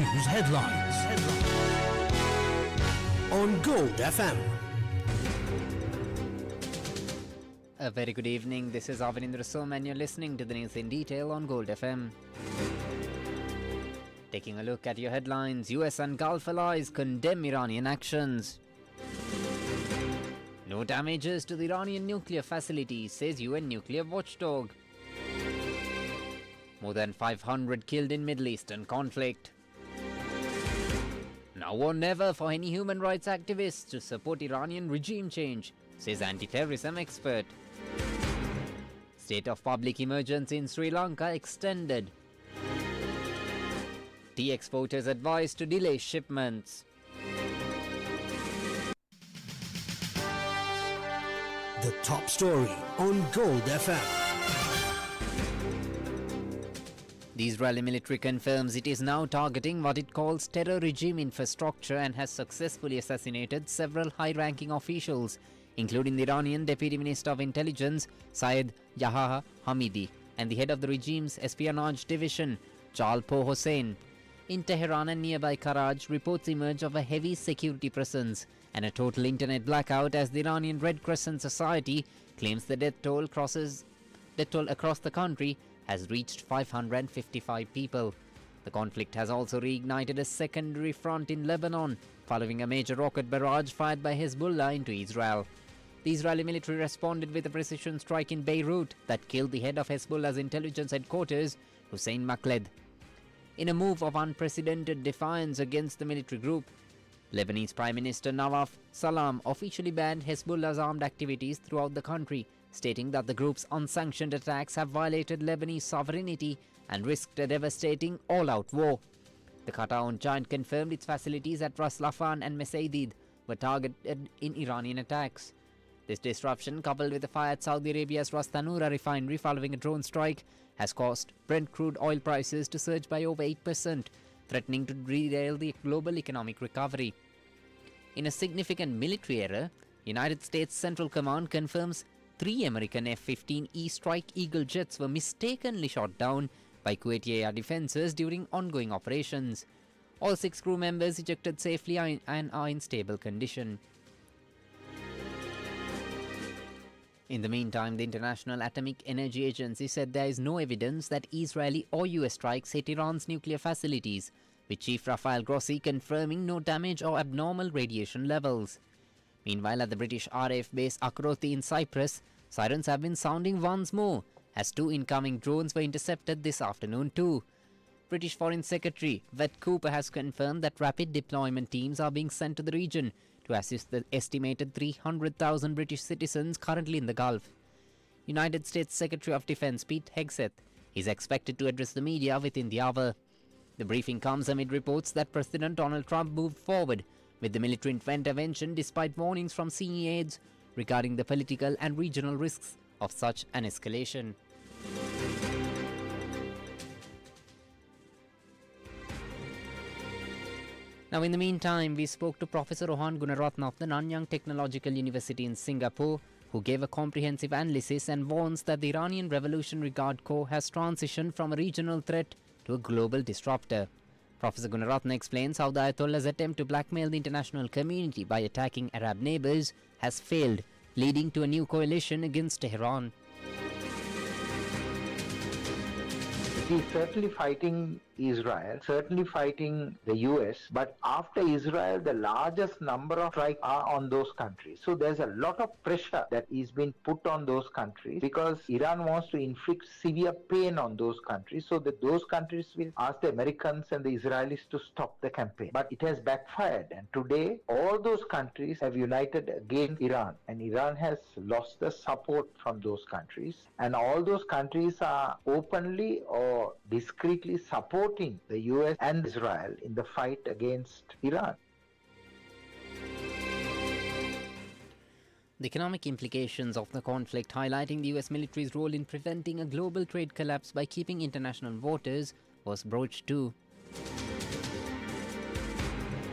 News headlines on Gold FM. A very good evening. This is Avinindra Som and you're listening to the news in detail on Gold FM. Taking a look at your headlines, US and Gulf allies condemn Iranian actions. No damages to the Iranian nuclear facility, says UN nuclear watchdog. More than 500 killed in Middle Eastern conflict. Now or never for any human rights activists to support Iranian regime change, says anti-terrorism expert. State of public emergency in Sri Lanka extended. Tea exporters advised to delay shipments. The top story on Gold FM. The Israeli military confirms it is now targeting what it calls terror regime infrastructure and has successfully assassinated several high-ranking officials, including the Iranian Deputy Minister of Intelligence Syed Yahya Hamidi and the head of the regime's espionage division, Jalpo Hossein. In Tehran and nearby Karaj, reports emerge of a heavy security presence and a total internet blackout as the Iranian Red Crescent Society claims the death toll across the country has reached 555 people. The conflict has also reignited a secondary front in Lebanon following a major rocket barrage fired by Hezbollah into Israel. The Israeli military responded with a precision strike in Beirut that killed the head of Hezbollah's intelligence headquarters, Hussein Makled. In a move of unprecedented defiance against the military group, Lebanese Prime Minister Nawaf Salam officially banned Hezbollah's armed activities throughout the country, stating that the group's unsanctioned attacks have violated Lebanese sovereignty and risked a devastating all-out war. The Qatar-owned giant confirmed its facilities at Ras Laffan and Mesaidid were targeted in Iranian attacks. This disruption, coupled with a fire at Saudi Arabia's Ras Tanura refinery following a drone strike, has caused Brent crude oil prices to surge by over 8%, threatening to derail the global economic recovery. In a significant military error, United States Central Command confirms 3 American F-15E Strike Eagle jets were mistakenly shot down by Kuwaiti air defenses during ongoing operations. All 6 crew members ejected safely and are in stable condition. In the meantime, the International Atomic Energy Agency said there is no evidence that Israeli or US strikes hit Iran's nuclear facilities, with Chief Rafael Grossi confirming no damage or abnormal radiation levels. Meanwhile, at the British RAF base Akroti in Cyprus, sirens have been sounding once more, as 2 incoming drones were intercepted this afternoon too. British Foreign Secretary Vet Cooper has confirmed that rapid deployment teams are being sent to the region to assist the estimated 300,000 British citizens currently in the Gulf. United States Secretary of Defense Pete Hegseth is expected to address the media within the hour. The briefing comes amid reports that President Donald Trump moved forward with the military intervention despite warnings from senior aides regarding the political and regional risks of such an escalation. Now, in the meantime, we spoke to Professor Rohan Gunaratne of the Nanyang Technological University in Singapore, who gave a comprehensive analysis and warns that the Iranian Revolutionary Guard Corps has transitioned from a regional threat to a global disruptor. Professor Gunaratne explains how the Ayatollah's attempt to blackmail the international community by attacking Arab neighbors has failed, leading to a new coalition against Tehran. He's certainly fighting Israel, certainly fighting the US, but after Israel, the largest number of strikes are on those countries. So there's a lot of pressure that is being put on those countries because Iran wants to inflict severe pain on those countries so that those countries will ask the Americans and the Israelis to stop the campaign. But it has backfired, and today all those countries have united against Iran, and Iran has lost the support from those countries, and all those countries are openly or discreetly supporting the US and Israel in the fight against Iran. The economic implications of the conflict, highlighting the US military's role in preventing a global trade collapse by keeping international waters, was broached too.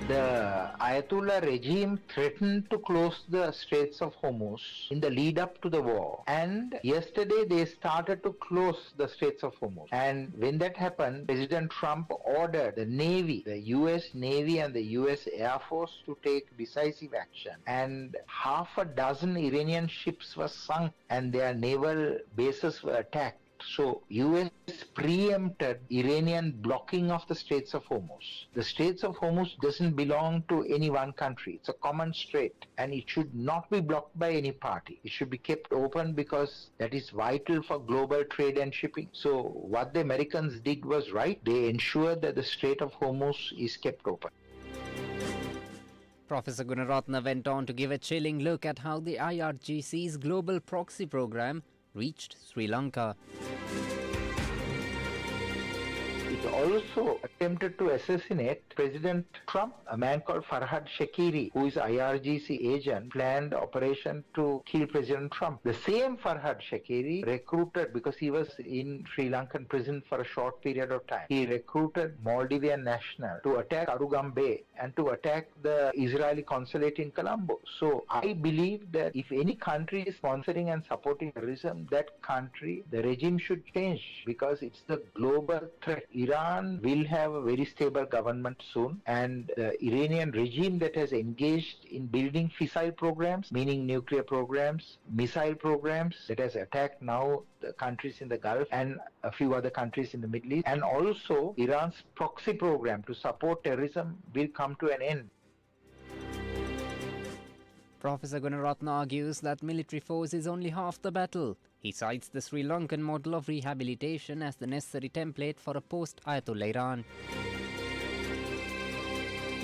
The Ayatollah regime threatened to close the Straits of Hormuz in the lead up to the war. And yesterday they started to close the Straits of Hormuz. And when that happened, President Trump ordered the Navy, the US Navy and the US Air Force to take decisive action. And half a dozen Iranian ships were sunk and their naval bases were attacked. So US preempted Iranian blocking of the Straits of Hormuz. The Straits of Hormuz doesn't belong to any one country. It's a common strait and it should not be blocked by any party. It should be kept open because that is vital for global trade and shipping. So what the Americans did was right. They ensured that the Strait of Hormuz is kept open. Professor Gunaratna went on to give a chilling look at how the IRGC's global proxy program reached Sri Lanka. It also attempted to assassinate President Trump. A man called Farhad Shakiri, who is IRGC agent, planned operation to kill President Trump. The same Farhad Shakiri recruited, because he was in Sri Lankan prison for a short period of time, he recruited Maldivian national to attack Arugam Bay and to attack the Israeli consulate in Colombo. So I believe that if any country is sponsoring and supporting terrorism, that country, the regime should change because it's the global threat. Iran will have a very stable government soon, and the Iranian regime that has engaged in building fissile programs, meaning nuclear programs, missile programs, that has attacked now the countries in the Gulf and a few other countries in the Middle East, and also Iran's proxy program to support terrorism will come to an end. Professor Gunaratna argues that military force is only half the battle. He cites the Sri Lankan model of rehabilitation as the necessary template for a post-Ayatollah Iran.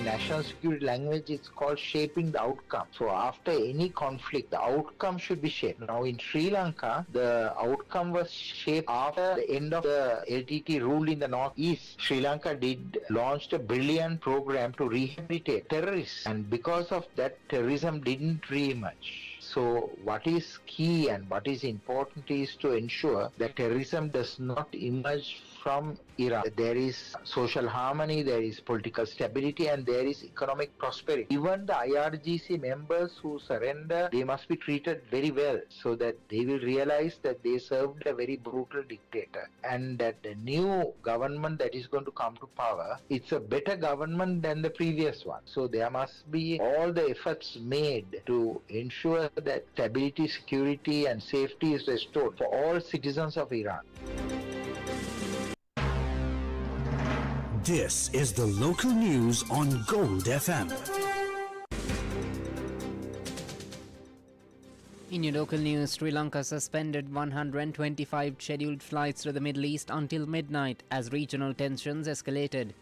National security language is called shaping the outcome. So after any conflict, the outcome should be shaped. Now in Sri Lanka, the outcome was shaped after the end of the LTT rule in the northeast. Sri Lanka launched a brilliant program to rehabilitate terrorists, and because of that, terrorism didn't re-emerge. So what is key and what is important is to ensure that terrorism does not emerge from Iran. There is social harmony, there is political stability, and there is economic prosperity. Even the IRGC members who surrender, they must be treated very well so that they will realize that they served a very brutal dictator, and that the new government that is going to come to power, it's a better government than the previous one. So there must be all the efforts made to ensure that stability, security and safety is restored for all citizens of Iran. This is the local news on Gold FM. In your local news, Sri Lanka suspended 125 scheduled flights to the Middle East until midnight as regional tensions escalated.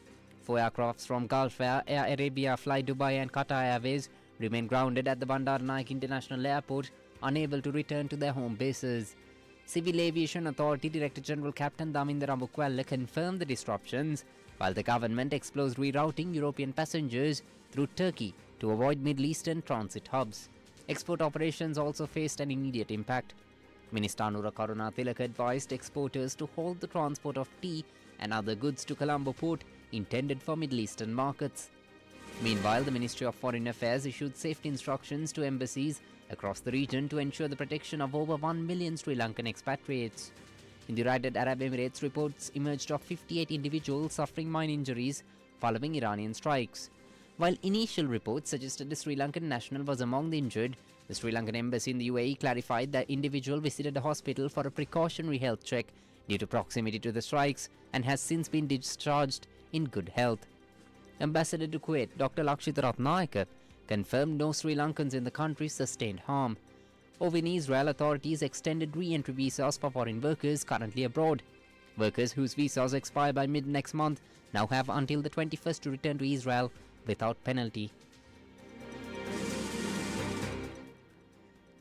4 aircrafts from Gulf Air, Air Arabia, Fly Dubai and Qatar Airways remain grounded at the Bandar Naik International Airport, unable to return to their home bases. Civil Aviation Authority Director General Captain Daminda Rambukwella confirmed the disruptions, while the government explores rerouting European passengers through Turkey to avoid Middle Eastern transit hubs. Export operations also faced an immediate impact. Minister Anura Karunatilaka advised exporters to halt the transport of tea and other goods to Colombo port intended for Middle Eastern markets. Meanwhile, the Ministry of Foreign Affairs issued safety instructions to embassies across the region to ensure the protection of over 1 million Sri Lankan expatriates. In the United Arab Emirates, reports emerged of 58 individuals suffering minor injuries following Iranian strikes. While initial reports suggested the Sri Lankan national was among the injured, the Sri Lankan embassy in the UAE clarified that the individual visited a hospital for a precautionary health check due to proximity to the strikes and has since been discharged in good health. Ambassador to Kuwait, Dr. Lakshit Ratnayake, confirmed no Sri Lankans in the country sustained harm. Over in Israel, authorities extended re-entry visas for foreign workers currently abroad. Workers whose visas expire by mid-next month now have until the 21st to return to Israel without penalty.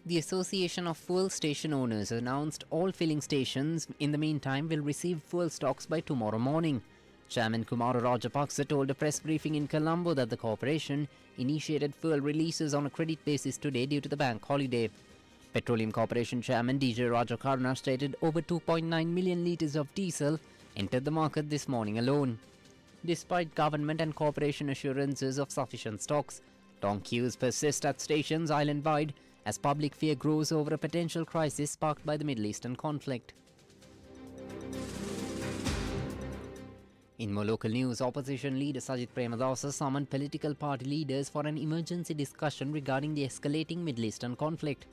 The Association of Fuel Station Owners announced all filling stations in the meantime will receive fuel stocks by tomorrow morning. Chairman Kumar Rajapaksa told a press briefing in Colombo that the corporation initiated fuel releases on a credit basis today due to the bank holiday. Petroleum Corporation Chairman DJ Rajakarna stated over 2.9 million litres of diesel entered the market this morning alone. despite government and corporation assurances of sufficient stocks. Long queues persist at stations island-wide as public fear grows over a potential crisis sparked by the Middle Eastern conflict. In more local news, opposition leader Sajith Premadasa summoned political party leaders for an emergency discussion regarding the escalating Middle Eastern conflict.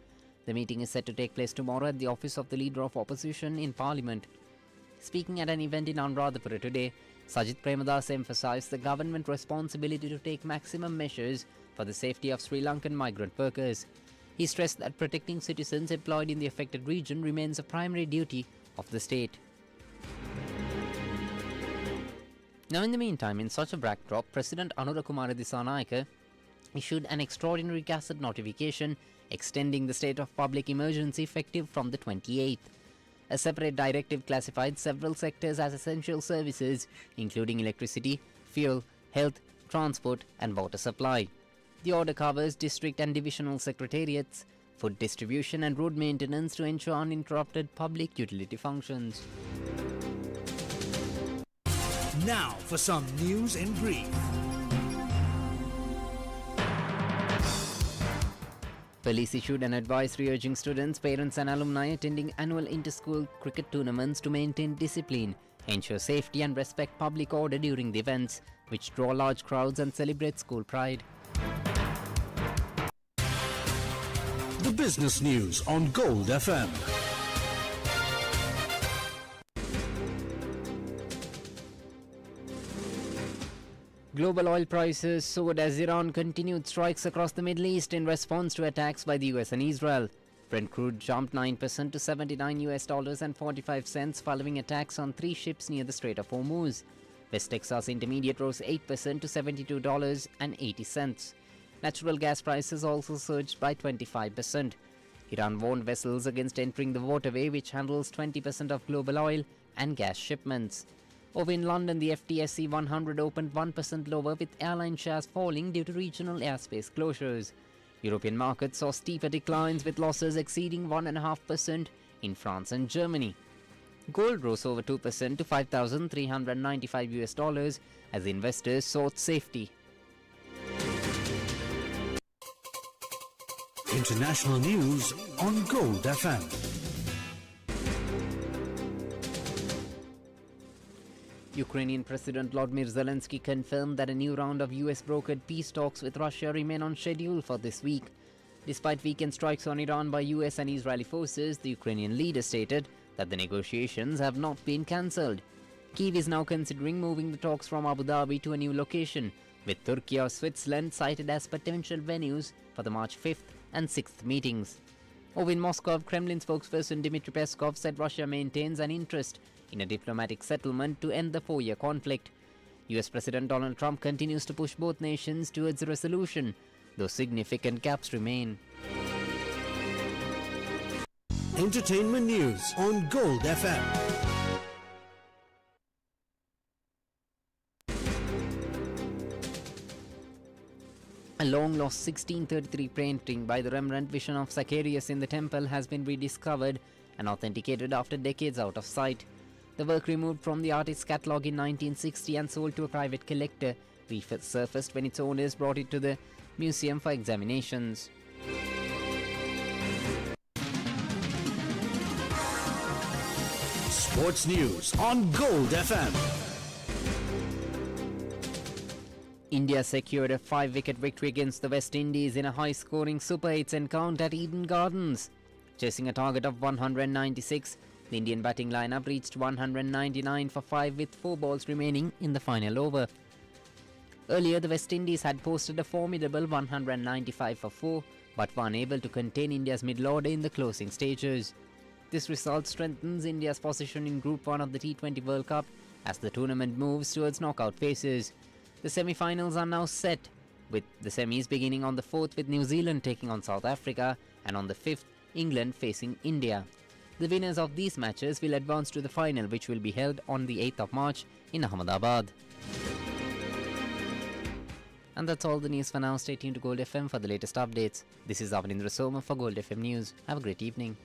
The meeting is set to take place tomorrow at the office of the Leader of Opposition in Parliament. Speaking at an event in Anuradhapura today, Sajith Premadasa emphasised the government responsibility to take maximum measures for the safety of Sri Lankan migrant workers. He stressed that protecting citizens employed in the affected region remains a primary duty of the state. Now, in the meantime, in such a backdrop, President Anura Kumara Dissanayake issued an extraordinary gazette notification extending the state of public emergency effective from the 28th. A separate directive classified several sectors as essential services, including electricity, fuel, health, transport, and water supply. The order covers district and divisional secretariats, food distribution, and road maintenance to ensure uninterrupted public utility functions. Now for some news in brief. Police issued an advisory urging students, parents and alumni attending annual inter-school cricket tournaments to maintain discipline, ensure safety and respect public order during the events, which draw large crowds and celebrate school pride. The business news on Gold FM. Global oil prices soared as Iran continued strikes across the Middle East in response to attacks by the US and Israel. Brent crude jumped 9% to $79.45 following attacks on 3 ships near the Strait of Hormuz. West Texas Intermediate rose 8% to $72.80. Natural gas prices also surged by 25%. Iran warned vessels against entering the waterway, which handles 20% of global oil and gas shipments. Over in London, the FTSE 100 opened 1% lower, with airline shares falling due to regional airspace closures. European markets saw steeper declines, with losses exceeding 1.5% in France and Germany. Gold rose over 2% to $5,395 as investors sought safety. International news on Gold FM. Ukrainian President Volodymyr Zelensky confirmed that a new round of US-brokered peace talks with Russia remain on schedule for this week. Despite weekend strikes on Iran by US and Israeli forces, the Ukrainian leader stated that the negotiations have not been cancelled. Kyiv is now considering moving the talks from Abu Dhabi to a new location, with Turkey or Switzerland cited as potential venues for the March 5th and 6th meetings. Over in Moscow, Kremlin spokesperson Dmitry Peskov said Russia maintains an interest in a diplomatic settlement to end the 4-year conflict. US President Donald Trump continues to push both nations towards a resolution, though significant gaps remain. Entertainment news on Gold FM. A long-lost 1633 painting by the Rembrandt Vision of Zacharias in the temple has been rediscovered and authenticated after decades out of sight. The work, removed from the artist's catalogue in 1960 and sold to a private collector, resurfaced when its owners brought it to the museum for examinations. Sports news on Gold FM. India secured a 5-wicket victory against the West Indies in a high-scoring Super 8s encounter at Eden Gardens. Chasing a target of 196, the Indian batting lineup reached 199 for 5 with 4 balls remaining in the final over. Earlier, the West Indies had posted a formidable 195 for 4, but were unable to contain India's middle order in the closing stages. This result strengthens India's position in Group 1 of the T20 World Cup as the tournament moves towards knockout phases. The semi-finals are now set, with the semis beginning on the 4th with New Zealand taking on South Africa, and on the 5th, England facing India. The winners of these matches will advance to the final, which will be held on the 8th of March in Ahmedabad. And that's all the news for now. Stay tuned to Gold FM for the latest updates. This is Avanindra Soma for Gold FM News. Have a great evening.